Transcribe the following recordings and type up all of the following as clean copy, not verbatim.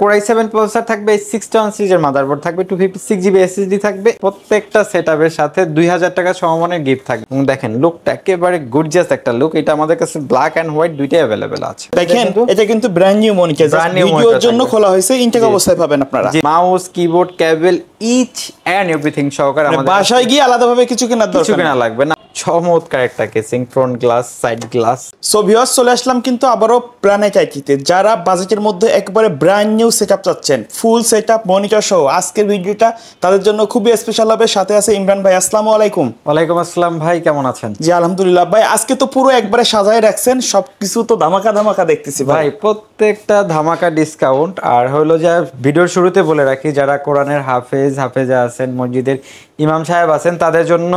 Core i7 processor থাকবে, 61 সিরিজের motherboard থাকবে, 256GB SSD থাকবে, প্রত্যেকটা সেটআপের সাথে 2000 টাকা সমমানের গিফট থাকবে। এবং দেখেন লুকটা একেবারে গর্জিয়াস একটা লুক। এটা আমাদের কাছে ব্ল্যাক এন্ড হোয়াইট দুইটাই अवेलेबल আছে। দেখেন এটা কিন্তু ব্র্যান্ড নিউ মনিটর, ভিডিওর জন্য খোলা হয়েছে, ইনটেক অবস্থায় পাবেন আপনারা। Mouse, keyboard, cable, each and everything সহকারে আমাদের বাসায় গিয়ে আলাদাভাবে কিছু কেনার দরকার লাগবে না। চমৎকার একটা casing, front glass, side glass. So viewers, চলে আসলাম কিন্তু আবারও প্ল্যানেট আইটিতে। যারা বাজেটের মধ্যে একবারে ব্র্যান্ড নিউ সেটআপ চাচ্ছেন, ফুল সেটআপ মনিটর সহ, আজকের ভিডিওটা তাদের জন্য খুবই স্পেশাল হবে। সাথে আছে ইমরান ভাই। আসসালামু আলাইকুম। ওয়ালাইকুম আসসালাম ভাই, কেমন আছেন? জি আলহামদুলিল্লাহ ভাই। আজকে তো পুরো একবারে সাজায় রাখছেন, সবকিছু তো ধামাকা ধামাকা দেখতেছি ভাই। প্রত্যেকটা ধামাকা ডিসকাউন্ট। আর হলো যে ভিডিওর শুরুতে বলে রাখি, যারা কোরআনের হাফেজা আছেন, মসজিদের ইমাম সাহেব আছেন, তাদের জন্য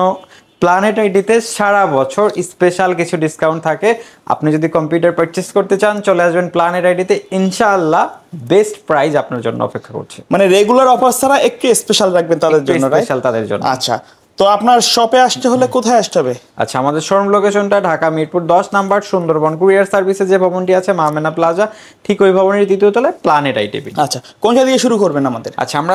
প্ল্যানেট আইডিতে সারা বছর স্পেশাল কিছু ডিসকাউন্ট থাকে। আপনি যদি কম্পিউটার পারচেজ করতে চান, চলে আসবেন প্ল্যানেট আইডিতে, ইনশাআল্লাহ বেস্ট প্রাইস আপনার জন্য অপেক্ষা করছে। মানে রেগুলার অফার ছাড়া একটু স্পেশাল রাখবেন তাদের জন্য, স্পেশাল তাদের জন্য। আচ্ছা, তো আপনার শপে আসতে হলে কোথায় আসতে হবে? আচ্ছা, আমাদের শোরুম লোকেশনটা ঢাকা মিরপুর 10 নাম্বার, সুন্দরবন কুরিয়ার সার্ভিসে যে ভবনটি আছে মামেনা প্লাজা, ঠিক ওই ভবনের দ্বিতীয় তলায় প্ল্যানেট আইটিভি। আচ্ছা, কোনটা দিয়ে শুরু করবেন আমাদের? আচ্ছা, আমরা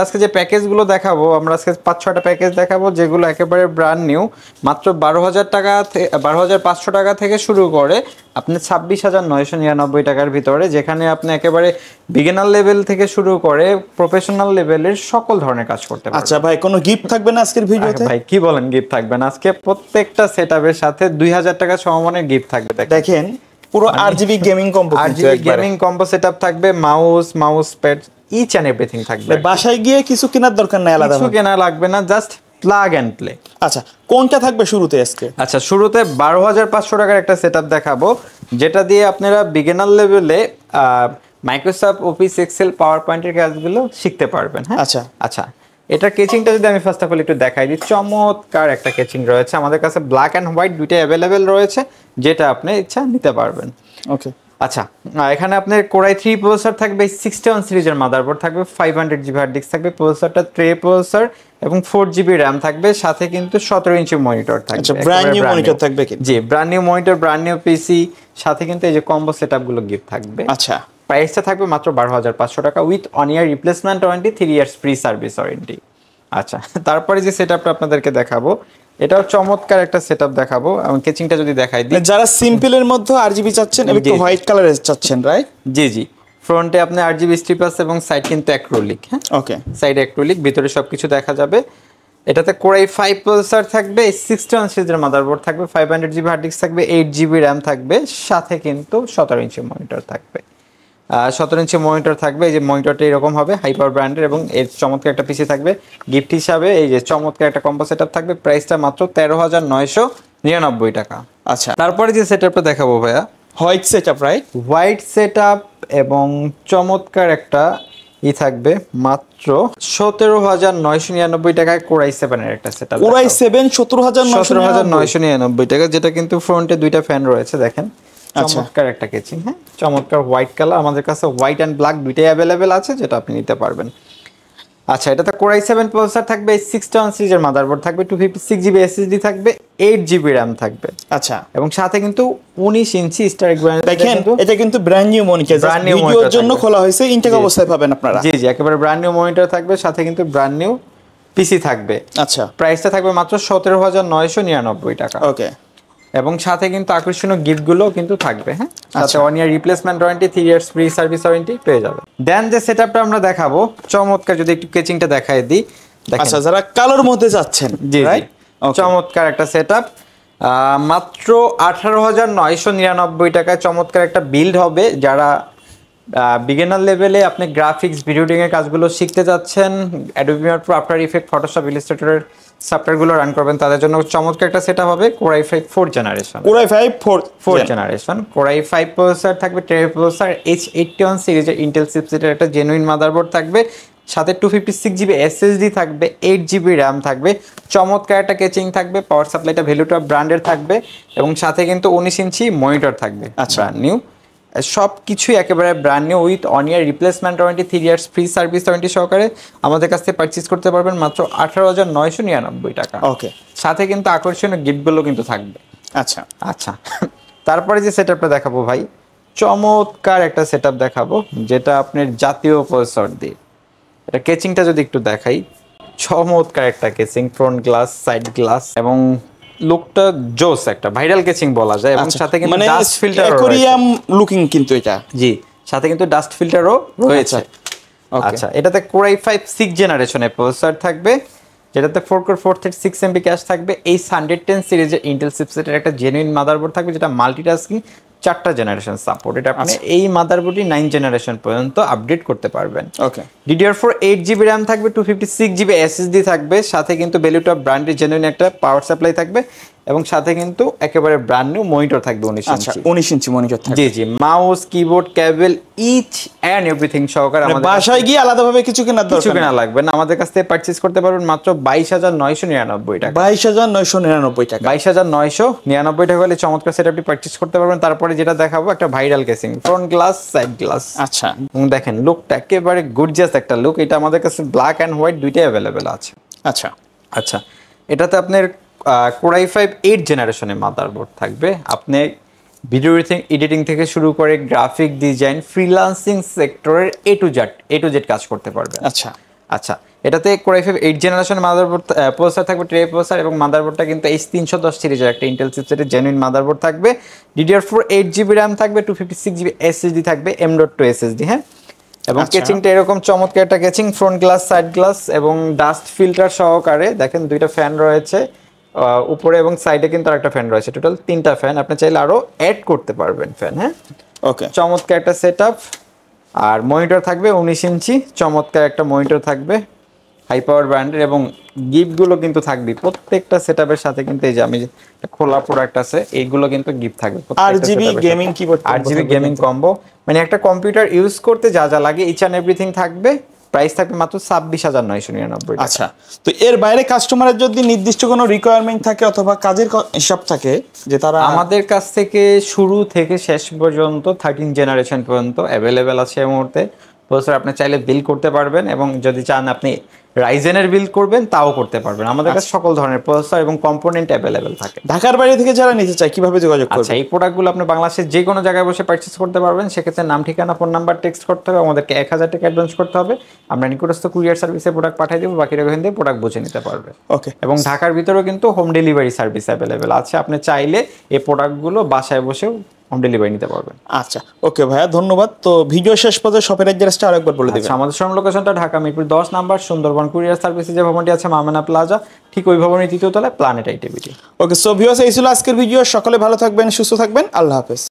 আজকে যে প্যাকেজগুলো দেখাবো, আমরা আজকে 5-6টা প্যাকেজ দেখাবো, যেগুলো একেবারে ব্র্যান্ড নিউ। মাত্র 12,500 টাকা থেকে শুরু করে আপনি 26,999 টাকার ভিতরে, যেখানে আপনি একেবারে বিগিনার লেভেল থেকে শুরু করে প্রফেশনাল লেভেলের সকল ধরনের কাজ করতে পারবেন। আচ্ছা ভাই, কোনো গিফট থাকবে না আজকের ভিডিওতে? ভাই কি বলেন, গিফট থাকবে না? আজকে প্রত্যেকটা সেটআপের সাথে 2000 টাকা সমমানের গিফট থাকবে। দেখেন পুরো RGB gaming combo, RGB gaming combo setup থাকবে, mouse pad, each and everything থাকবে। বাসায় গিয়ে কিছু কেনার দরকার নাই, আলাদা কিছু কেনা লাগবে না, জাস্ট প্লাগ এন্ড প্লে। আচ্ছা, কোনটা থাকবে শুরুতে আজকে? আচ্ছা, শুরুতে 12,500 টাকার একটা সেটআপ দেখাবো, যেটা দিয়ে আপনারা বিগিনার লেভেলে মাইক্রোসফট অফিস এক্সেল পাওয়ার পয়েন্টের কাজগুলো শিখতে পারবেন। হ্যাঁ, আচ্ছা এটার কেচিংটা যদি আমি ফার্স্ট অফ অল একটু দেখাই দিই, চমৎকার একটা কেচিং রয়েছে আমাদের কাছে, ব্ল্যাক এন্ড হোয়াইট দুইটাই অ্যাভেলেবেল রয়েছে, যেটা আপনি ইচ্ছা নিতে পারবেন। ওকে। আচ্ছা, এখানে আপনার Core i3 প্রসেসর থাকবে, 61 সিরিজের মাদারবোর্ড থাকবে, 500GB হার্ড ডিস্ক থাকবে, প্রসেসরটা ট্রে প্রসেসর এবং 4GB RAM থাকবে, সাথে কিন্তু 17 ইঞ্চি মনিটর থাকবে। আচ্ছা, ব্র্যান্ড নিউ মনিটর থাকবে কি? জি, brand new monitor, brand new PC, সাথে কিন্তু এই যে কম্বো সেটআপগুলো গিফট থাকবে। আচ্ছা, প্রাইসটা থাকবে মাত্র 12,500 টাকা with 1 year replacement warranty, 3 years free service warranty. আচ্ছা, তারপরে যে সেটআপটা আপনাদেরকে দেখাবো, এটাও চমৎকার একটা সেটআপ দেখাবো। আমি কেচিংটা যদি দেখাই দিই, যারা সিম্পলের মধ্যে আরজিবি চাচ্ছেন, একটু হোয়াইট কালারের চাচ্ছেন, রাইট? জি, ফ্রন্টে আপনি আরজিবি স্ট্রিপ আছে এবং সাইড কিন্তু অ্যাক্রিলিক। হ্যাঁ, ওকে, সাইড অ্যাক্রিলিক, ভিতরে সবকিছু দেখা যাবে। এটাতে Core i5 প্রসেসর থাকবে, 61 সিরিজের মাদারবোর্ড থাকবে, 500GB হার্ড ডিস্ক থাকবে, 8GB RAM থাকবে, সাথে কিন্তু 17 ইঞ্চি মনিটর থাকবে। 17 ইঞ্চি মনিটর থাকবে। এই যে মনিটরটা এরকম হবে, হাইপার ব্র্যান্ডের, এবং এর চমৎকার একটা পিসি থাকবে গিফট হিসাবে। এই যে চমৎকার একটা কম্বো সেটআপ থাকবে, প্রাইসটা মাত্র 13,999 টাকা। আচ্ছা, তারপরে যে সেটআপটা দেখাবো ভাইয়া, white setup, right? White setup এবং চমৎকার একটা থাকবে, মাত্র 17,999 টাকায় Core i7 এর একটা সেটআপ। Core i7 17,999 টাকা, যেটা কিন্তু ফ্রন্টে দুইটা ফ্যান রয়েছে, দেখেন চমৎকার একটা কেচিং। হ্যাঁ, চমৎকার হোয়াইট কালার, আমাদের কাছে হোয়াইট এন্ড ব্ল্যাক দুইটাই অ্যাভেলেবেল আছে, যেটা আপনি নিতে পারবেন। আচ্ছা, এটাতে Core i7 প্রসেসর থাকবে, 61 সিরিজের মাদারবোর্ড থাকবে, 256GB SSD থাকবে, 8GB RAM থাকবে। আচ্ছা, এবং সাথে কিন্তু 19 ইঞ্চি স্টারিক ব্র্যান্ড। দেখেন এটা কিন্তু ব্র্যান্ড নিউ মনিটর, ভিডিওর জন্য খোলা হয়েছে, ইনটেক অবস্থায় পাবেন আপনারা। জি, একেবারে ব্র্যান্ড নিউ মনিটর থাকবে, সাথে কিন্তু ব্র্যান্ড নিউ পিসি থাকবে। আচ্ছা, প্রাইসটা থাকবে মাত্র 17,999 টাকা। ওকে। এবং সাথে কিন্তু আকর্ষণীয় গিফটগুলো কিন্তু থাকবে। হ্যাঁ, সাথে 1 ইয়ার replacement warranty, 3 years free service warranty পেয়ে যাবে। দেন যে সেটআপটা আমরা দেখাবো, চমৎকার, যদি একটু কেচিংটা দেখাই দিই। আচ্ছা, যারা কালোর মধ্যে যাচ্ছেন, জি, চমৎকার একটা সেটআপ, মাত্র 18,999 টাকায় চমৎকার একটা বিল্ড হবে। যারা বিগিনার লেভেলে আপনি গ্রাফিক্স, ভিডিও এডিটিং এর কাজগুলো শিখতে যাচ্ছেন, Adobe Premiere Pro, After Effect, Photoshop, ইলাস্ট্রেটরের সফটওয়্যারগুলো রান করবেন, তাদের জন্য চমৎকার একটা সেটআপ হবে। Core i5 4th generation, Core i5 processor থাকবে, ট্রে প্রসেসর, H81 সিরিজের ইন্টেল চিপসেটের একটা জেনুইন মাদারবোর্ড থাকবে, সাথে 256GB SSD থাকবে, 8GB RAM থাকবে, চমৎকার একটা কেচিং থাকবে, পাওয়ার সাপ্লাইটা ভ্যালুটা ব্র্যান্ডের থাকবে, এবং সাথে কিন্তু 19 ইঞ্চি মনিটর থাকবে, ব্র্যান্ড নিউ। সব কিছুই একেবারে brand new with 1 year replacement warranty, 3 years free service warranty সহকারে আমাদের কাছ থেকে পারচেজ করতে পারবেন মাত্র 18,999 টাকা। ওকে, সাথে কিন্তু আকর্ষণীয় গিফটগুলো কিন্তু থাকবে। আচ্ছা, তারপরে যে সেটআপটা দেখাবো ভাই, চমৎকার একটা সেটআপ দেখাবো, যেটা আপনার জাতীয় প্রসেসর দিয়ে। এটা কেচিংটা যদি একটু দেখাই, চমৎকার একটা কেচিং, ফ্রন্ট গ্লাস, সাইড গ্লাস, এবং লুকটা জোস, একটা ভাইরাল কেচিং বলা যায়। এবং সাথে কিন্তু মানে ডাস্ট ফিল্টার, অ্যাকোয়ারিয়াম লুকিং কিন্তু এটা। জি, সাথে কিন্তু ডাস্ট ফিল্টারও রয়েছে। আচ্ছা, এটাতে Core i5 6 জেনারেশনের প্রসেসর থাকবে, যেটাতে 4 কোর 4 থ্রেড 6 এমবি ক্যাশ থাকবে। এই 110 সিরিজের ইন্টেল চিপসেটের একটা জেনুইন মাদারবোর্ড থাকবে, যেটা মাল্টিটাস্কিং 4টা জেনারেশন সাপোর্ট। এটা আপনি এই মাদারবোর্ডই 9 জেনারেশন পর্যন্ত আপডেট করতে পারবেন। ওকে, DDR4 8GB RAM থাকবে, 256GB SSD থাকবে, সাথে কিন্তু বেলুটপ ব্র্যান্ডের জেনুইন একটা পাওয়ার সাপ্লাই থাকবে, এবং সাথে কিন্তু একেবারে ব্র্যান্ড নিউ মনিটর থাকবে 19 আচ্ছা ইঞ্চি। 19 ইঞ্চি মনিটর থাকবে। জি জি, mouse, keyboard, cable, each and everything সহকারে আমাদের বাসায় গিয়ে আলাদাভাবে কিছু কেনার কিছু দরকার কেনা লাগবে না, আমাদের কাছ থেকে পারচেজ করতে পারবেন মাত্র 22,999 টাকা। 22,999 টাকা। 22,999 টাকা হলে চমৎকার সেটআপটি পারচেজ করতে পারবেন। তারপরে যেটা দেখাবো, একটা viral casing, front glass, side glass. আচ্ছা, দেখেন লুকটা একেবারে গর্জিয়াস একটা লুক। এটা আমাদের কাছে ব্ল্যাক এন্ড হোয়াইট দুইটাই অ্যাভেলেবেল আছে। আচ্ছা আচ্ছা, এটাতে আপনার Core i5 8 জেনারেশনের মাদারবোর্ড থাকবে। আপনি ভিডিও এডিটিং থেকে শুরু করে গ্রাফিক ডিজাইন, ফ্রিল্যান্সিং সেক্টরের এ টু জেড কাজ করতে পারবেন। আচ্ছা আচ্ছা, এটাতে Core i5 8 generation motherboard processor থাকবে, ট্রে প্রসেসর, এবং মাদারবোর্ডটা কিন্তু H310 সিরিজের একটা ইন্টেল চিপসেটের জেনুইন মাদারবোর্ড থাকবে। DDR4 8GB RAM থাকবে, 256GB SSD থাকবে, M.2 SSD। হ্যাঁ, এবং কেচিংটা এরকম চমৎকার একটা কেচিং, ফ্রন্ট গ্লাস, সাইড গ্লাস, এবং ডাস্ট ফিল্টার সহকারে। দেখেন দুইটা ফ্যান রয়েছে উপরে, এবং সাইডে কিন্তু আরেকটা ফ্যান রয়েছে। টোটাল 3টা ফ্যান, আপনি চাইলে আরো অ্যাড করতে পারবেন ফ্যান। হ্যাঁ, ওকে, চমৎকার একটা সেটআপ। আর মনিটর থাকবে 19 ইঞ্চি, চমৎকার একটা মনিটর থাকবে হাই পাওয়ার ব্র্যান্ডের, এবং গিফটগুলো কিন্তু থাকবে প্রত্যেকটা সেটআপের সাথে। কিন্তু এই যে আমি খোলা প্রোডাক্ট আছে, এইগুলো কিন্তু গিফট থাকবে। RGB gaming keyboard, RGB gaming combo, মানে একটা কম্পিউটার ইউজ করতে যা যা লাগে ইচ এন্ড এভরিথিং থাকবে। প্রাইস থাকবে মাত্র 26,999 টাকা। আচ্ছা, তো এর বাইরে কাস্টমারের যদি নির্দিষ্ট কোনো রিকোয়ারমেন্ট থাকে অথবা কাজের হিসাব থাকে, যে তারা আমাদের কাছ থেকে শুরু থেকে শেষ পর্যন্ত 13 জেনারেশন পর্যন্ত অ্যাভেলেবেল আছে এই মুহূর্তে। প্রসেসর আপনি চাইলে বিল করতে পারবেন, এবং যদি চান আপনি রাইজেনের বিল করবেন তাও করতে পারবেন। আমাদের কাছে সকল ধরনের প্রসেসর এবং কম্পোনেন্ট অ্যাভেলেবেল থাকে। ঢাকার বাইরে থেকে যারা নিতে চায় কিভাবে যোগাযোগ করবে? আচ্ছা, এই প্রোডাক্টগুলো আপনি বাংলাদেশের যে কোনো জায়গায় বসে পারচেজ করতে পারবেন। সেক্ষেত্রে নাম, ঠিকানা, ফোন নাম্বার টেক্সট করতে হবে, আমাদেরকে 1,000 টাকা অ্যাডভান্স করতে হবে। আমরা নিকটস্থ কুরিয়ার সার্ভিসে প্রোডাক্ট পাঠিয়ে দেবো, বাকিটা ওখান থেকে প্রোডাক্ট বুঝে নিতে পারবে। ওকে, এবং ঢাকার ভিতরেও কিন্তু হোম ডেলিভারি সার্ভিস অ্যাভেলেবেল আছে। আপনি চাইলে এই প্রোডাক্টগুলো বাসায় বসেও হোম ডেলিভারি নিতে পারবেন। আচ্ছা, ওকে ভাইয়া, ধন্যবাদ। তো ভিডিও শেষ পর্যন্ত শপের অ্যাড্রেসটা আরেকবার বলে দিবেন। আচ্ছা, আমাদের শোরুম লোকেশনটা ঢাকা মিরপুর 10 নাম্বার, সুন্দরবন কুরিয়ার সার্ভিসে যে ভবনটি আছে মামেনা প্লাজা, ঠিক ওই ভবনের 3য় তলায়, প্ল্যানেট আইটিভিটি। ওকে, সো ভিউয়ার্স, এই ছিল আজকের ভিডিও। সকলে ভালো থাকবেন, সুস্থ থাকবেন, আল্লাহ হাফেজ।